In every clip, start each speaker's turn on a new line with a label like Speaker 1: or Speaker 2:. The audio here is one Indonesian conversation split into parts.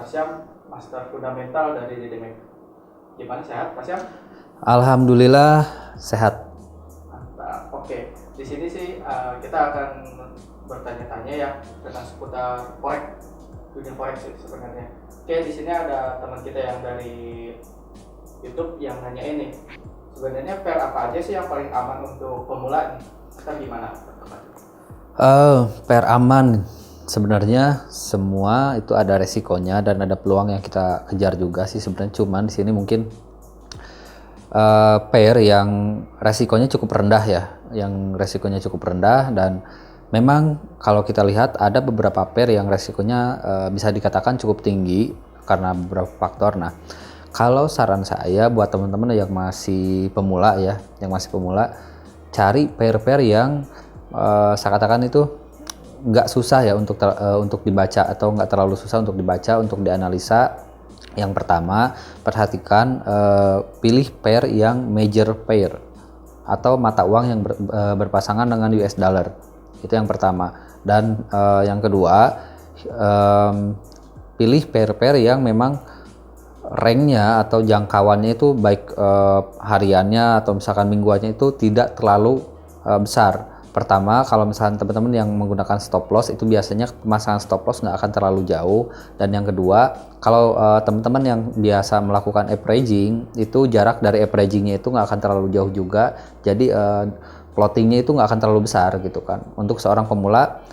Speaker 1: Syam, Master Fundamental dari DDMEC. Gimana, sehat Pak Syam?
Speaker 2: Alhamdulillah sehat.
Speaker 1: Mantap. Oke, di sini sih kita akan bertanya-tanya ya tentang seputar forex, dunia forex itu sebenarnya. Oke, di sini ada teman kita yang dari YouTube yang nanya ini. Sebenarnya pair apa aja sih yang paling aman untuk pemula nih? Kita gimana?
Speaker 2: Pair aman. Sebenarnya semua itu ada resikonya dan ada peluang yang kita kejar juga sih sebenarnya. Cuman di sini mungkin pair yang resikonya cukup rendah ya, dan memang kalau kita lihat ada beberapa pair yang resikonya bisa dikatakan cukup tinggi karena beberapa faktor. Nah, kalau saran saya buat teman-teman yang masih pemula ya, cari pair-pair yang saya katakan itu nggak susah ya untuk dibaca atau nggak terlalu susah untuk dibaca, untuk dianalisa. Yang pertama, perhatikan pilih pair yang major pair atau mata uang yang berpasangan dengan US dollar. Itu yang pertama. Dan yang kedua, pilih pair-pair yang memang ranknya atau jangkauannya itu baik hariannya atau misalkan mingguannya itu tidak terlalu besar. Pertama, kalau misalkan teman-teman yang menggunakan stop loss itu biasanya pemasangan stop loss nggak akan terlalu jauh. Dan yang kedua, kalau teman-teman yang biasa melakukan averaging itu jarak dari averagingnya itu nggak akan terlalu jauh juga. Jadi plottingnya itu nggak akan terlalu besar gitu kan. Untuk seorang pemula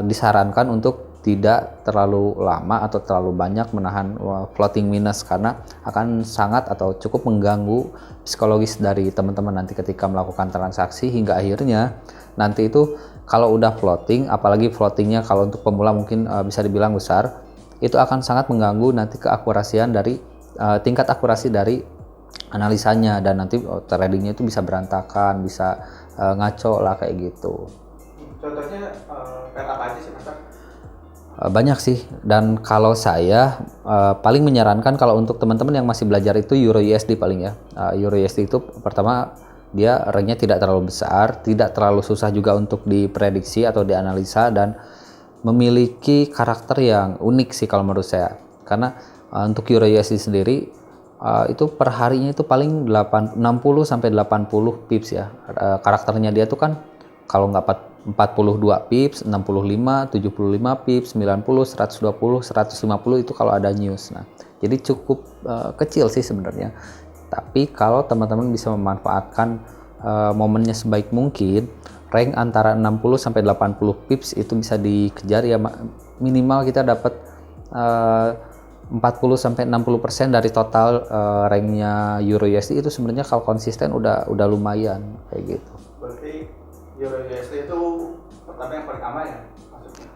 Speaker 2: disarankan untuk tidak terlalu lama atau terlalu banyak menahan floating minus karena akan sangat atau cukup mengganggu psikologis dari teman-teman nanti ketika melakukan transaksi hingga akhirnya nanti itu kalau udah floating, apalagi floatingnya kalau untuk pemula mungkin bisa dibilang besar, itu akan sangat mengganggu nanti keakurasian dari tingkat akurasi dari analisanya dan nanti tradingnya itu bisa berantakan, bisa ngaco lah kayak gitu.
Speaker 1: Contohnya pair apa aja sih Mas?
Speaker 2: Banyak sih, dan kalau saya paling menyarankan kalau untuk teman-teman yang masih belajar itu Euro USD paling ya. Euro USD itu pertama dia ranknya tidak terlalu besar, tidak terlalu susah juga untuk diprediksi atau dianalisa dan memiliki karakter yang unik sih kalau menurut saya. Karena untuk Euro USD sendiri itu per harinya itu paling 60 sampai 80 pips ya. Karakternya dia tuh kan kalau nggak 42 pips, 65, 75 pips, 90, 120, 150 itu kalau ada news. Nah, jadi cukup kecil sih sebenarnya. Tapi kalau teman-teman bisa memanfaatkan momennya sebaik mungkin, rank antara 60 sampai 80 pips itu bisa dikejar ya, minimal kita dapat 40 sampai 60% dari total ranknya Euro USD itu sebenarnya kalau konsisten udah lumayan kayak gitu.
Speaker 1: Berarti Euro USD itu pertama yang paling aman ya maksudnya?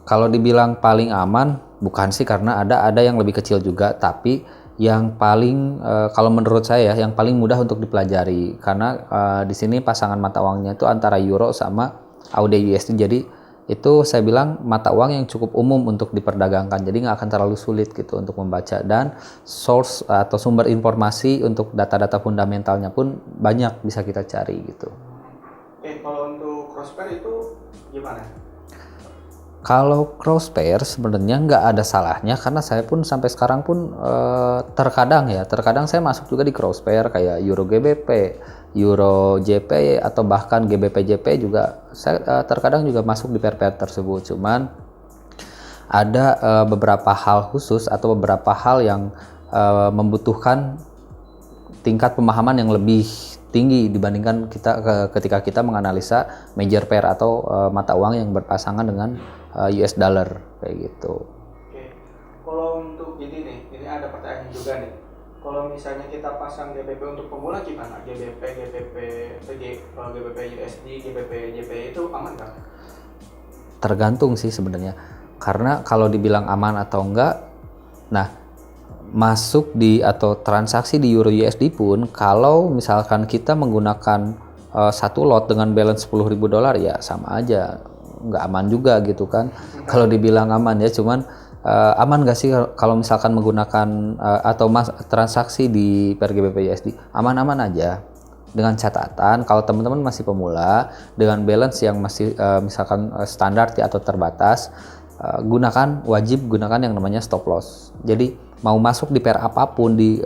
Speaker 2: Kalau dibilang paling aman bukan sih, karena ada yang lebih kecil juga, tapi yang paling kalau menurut saya yang paling mudah untuk dipelajari karena di sini pasangan mata uangnya itu antara euro sama AUD USD. Jadi itu saya bilang mata uang yang cukup umum untuk diperdagangkan, jadi nggak akan terlalu sulit gitu untuk membaca, dan source atau sumber informasi untuk data-data fundamentalnya pun banyak bisa kita cari gitu.
Speaker 1: Oke, kalau untuk crosspair itu gimana?
Speaker 2: Kalau crosspair sebenarnya nggak ada salahnya karena saya pun sampai sekarang pun terkadang saya masuk juga di crosspair kayak Euro GBP, Euro JP atau bahkan GBP JP juga saya terkadang juga masuk di pair-pair tersebut. Cuman ada beberapa hal khusus atau beberapa hal yang membutuhkan tingkat pemahaman yang lebih tinggi dibandingkan ketika kita menganalisa major pair atau mata uang yang berpasangan dengan US dollar kayak gitu.
Speaker 1: Oke, kalau untuk ini ada pertanyaan juga nih. Kalau misalnya kita pasang GBP untuk pemula gimana? GBP USD, GBP JP itu aman nggak?
Speaker 2: Tergantung sih sebenarnya. Karena kalau dibilang aman atau enggak, nah masuk di atau transaksi di Euro USD pun kalau misalkan kita menggunakan satu lot dengan balance $10.000 ya sama aja nggak aman juga gitu kan. Kalau dibilang aman ya, cuman aman nggak sih kalau misalkan menggunakan atau transaksi di pair GBP USD? Aman-aman aja, dengan catatan kalau teman-teman masih pemula dengan balance yang masih misalkan standar ya atau terbatas, wajib gunakan yang namanya stop loss. Jadi mau masuk di pair apapun di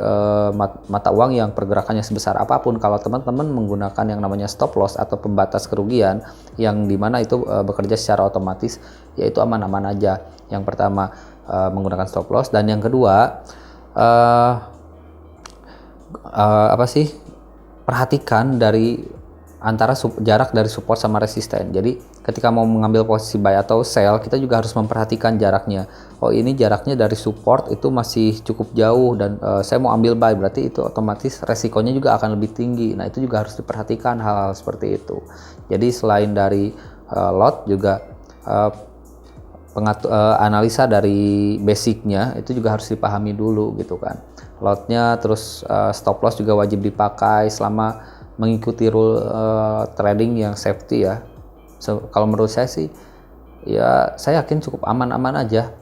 Speaker 2: mata uang yang pergerakannya sebesar apapun, kalau teman-teman menggunakan yang namanya stop loss atau pembatas kerugian yang dimana itu bekerja secara otomatis, yaitu aman-aman aja. Yang pertama menggunakan stop loss, dan yang kedua perhatikan dari antara jarak dari support sama resisten. Jadi ketika mau mengambil posisi buy atau sell, kita juga harus memperhatikan jaraknya. Oh, ini jaraknya dari support itu masih cukup jauh dan saya mau ambil buy, berarti itu otomatis resikonya juga akan lebih tinggi. Nah, itu juga harus diperhatikan hal-hal seperti itu. Jadi selain dari lot juga analisa dari basicnya itu juga harus dipahami dulu gitu kan. Lotnya, terus stop loss juga wajib dipakai selama mengikuti rule trading yang safety ya. Kalau menurut saya sih, ya saya yakin cukup aman-aman aja.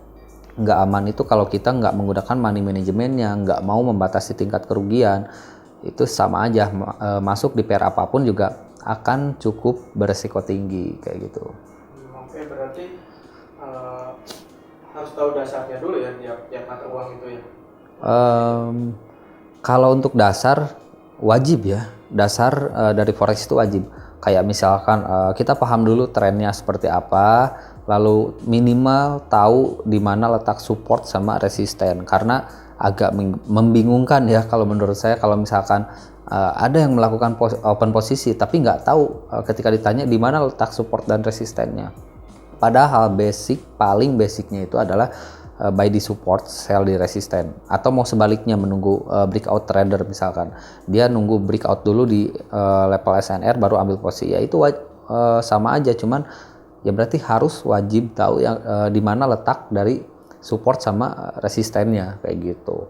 Speaker 2: Nggak aman itu kalau kita nggak menggunakan money managementnya, nggak mau membatasi tingkat kerugian, itu sama aja masuk di pair apapun juga akan cukup beresiko tinggi kayak gitu.
Speaker 1: Oke, berarti harus tahu dasarnya dulu ya tiap mata uang itu ya.
Speaker 2: Kalau untuk dasar wajib ya, dasar dari forex itu wajib. Kayak misalkan kita paham dulu trennya seperti apa, lalu minimal tahu di mana letak support sama resisten. Karena agak membingungkan ya kalau menurut saya kalau misalkan ada yang melakukan open posisi tapi nggak tahu ketika ditanya di mana letak support dan resistennya. Padahal paling basicnya itu adalah buy di support, sell di resisten, atau mau sebaliknya menunggu breakout trader misalkan dia nunggu breakout dulu di level SNR baru ambil posisi, ya itu sama aja, cuman ya berarti harus wajib tahu yang di mana letak dari support sama resistennya kayak gitu.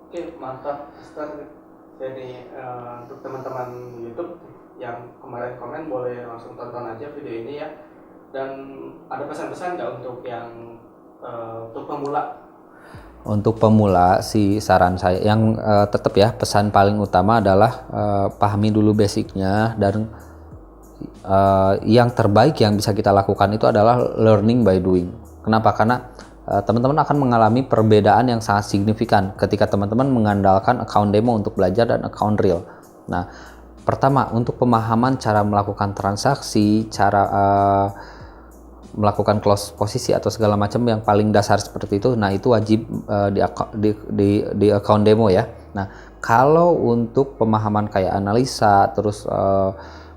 Speaker 1: Oke, mantap Mister. Jadi untuk teman-teman YouTube yang kemarin komen boleh langsung tonton aja video ini ya. Dan ada pesan-pesan nggak untuk yang untuk pemula?
Speaker 2: Untuk pemula sih saran saya yang tetap ya, pesan paling utama adalah pahami dulu basicnya, dan yang terbaik yang bisa kita lakukan itu adalah learning by doing. Kenapa? Karena teman-teman akan mengalami perbedaan yang sangat signifikan ketika teman-teman mengandalkan account demo untuk belajar dan account real. Nah, pertama untuk pemahaman cara melakukan transaksi, cara melakukan close posisi atau segala macam yang paling dasar seperti itu, nah itu wajib di account demo ya. Nah, kalau untuk pemahaman kayak analisa, terus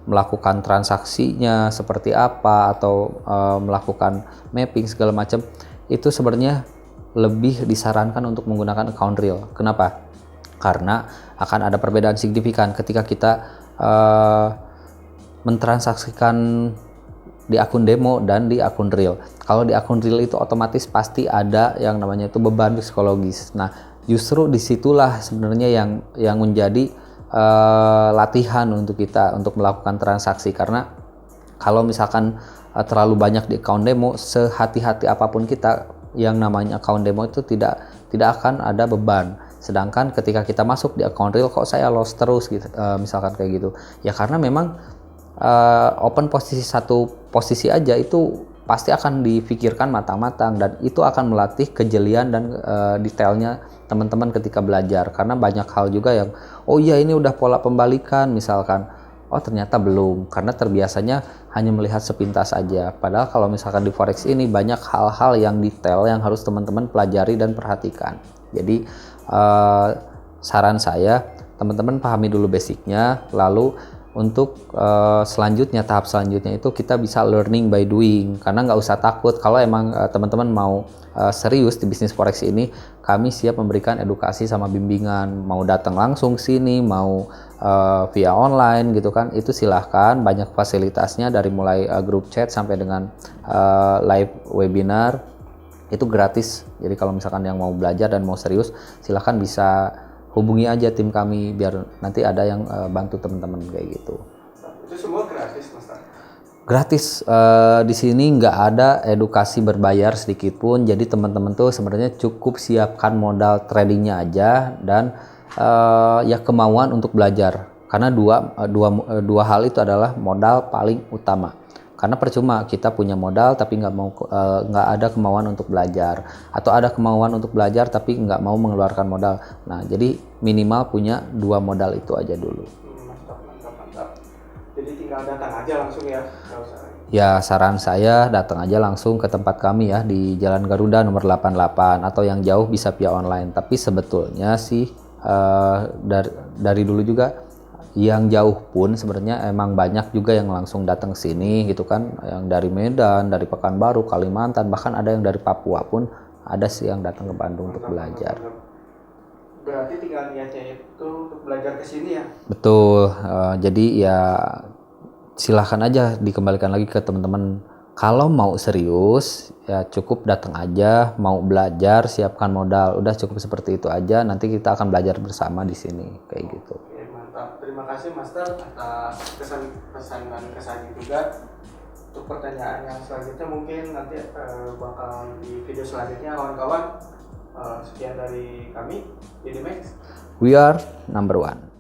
Speaker 2: melakukan transaksinya seperti apa, atau melakukan mapping segala macam, itu sebenarnya lebih disarankan untuk menggunakan account real. Kenapa? Karena akan ada perbedaan signifikan ketika kita mentransaksikan di akun demo dan di akun real. Kalau di akun real itu otomatis pasti ada yang namanya itu beban psikologis. Nah, justru disitulah sebenarnya yang menjadi latihan untuk kita untuk melakukan transaksi. Karena kalau misalkan terlalu banyak di account demo, sehati-hati apapun kita, yang namanya account demo itu tidak akan ada beban. Sedangkan ketika kita masuk di account real, kok saya loss terus gitu, misalkan kayak gitu. Ya karena memang open satu posisi aja itu pasti akan difikirkan matang-matang, dan itu akan melatih kejelian dan detailnya teman-teman ketika belajar. Karena banyak hal juga yang oh iya ini udah pola pembalikan misalkan, oh ternyata belum, karena terbiasanya hanya melihat sepintas aja. Padahal kalau misalkan di forex ini banyak hal-hal yang detail yang harus teman-teman pelajari dan perhatikan. Jadi saran saya, teman-teman pahami dulu basicnya, lalu untuk selanjutnya, tahap selanjutnya itu kita bisa learning by doing. Karena nggak usah takut, kalau emang teman-teman mau serius di bisnis forex ini, kami siap memberikan edukasi sama bimbingan. Mau datang langsung sini, mau via online gitu kan, itu silahkan. Banyak fasilitasnya, dari mulai grup chat sampai dengan live webinar itu gratis. Jadi kalau misalkan yang mau belajar dan mau serius, silahkan bisa hubungi aja tim kami, biar nanti ada yang bantu teman-teman kayak gitu.
Speaker 1: Itu semua gratis, Mas?
Speaker 2: Gratis. Di sini nggak ada edukasi berbayar sedikit pun. Jadi teman-teman tuh sebenarnya cukup siapkan modal tradingnya aja, dan ya kemauan untuk belajar. Karena dua hal itu adalah modal paling utama. Karena percuma kita punya modal tapi nggak ada kemauan untuk belajar, atau ada kemauan untuk belajar tapi nggak mau mengeluarkan modal. Nah, jadi minimal punya 2 modal itu aja dulu.
Speaker 1: Mantap. Jadi tinggal datang aja langsung ya, nggak usah.
Speaker 2: Ya, saran saya datang aja langsung ke tempat kami ya di Jalan Garuda nomor 88, atau yang jauh bisa via online. Tapi sebetulnya sih dari dulu juga yang jauh pun sebenarnya emang banyak juga yang langsung datang ke sini gitu kan, yang dari Medan, dari Pekanbaru, Kalimantan, bahkan ada yang dari Papua pun ada sih yang datang ke Bandung untuk belajar.
Speaker 1: Berarti tinggal niatnya itu untuk belajar ke sini ya?
Speaker 2: Betul, jadi ya silahkan aja dikembalikan lagi ke teman-teman. Kalau mau serius ya cukup datang aja, mau belajar siapkan modal, udah cukup seperti itu aja. Nanti kita akan belajar bersama di sini kayak gitu.
Speaker 1: Oke, mantap. Terima kasih Master atas pesan dan kesannya juga. Untuk pertanyaan yang selanjutnya mungkin nanti bakal di video selanjutnya kawan-kawan. Sekian dari kami, Dinimax.
Speaker 2: We are number one.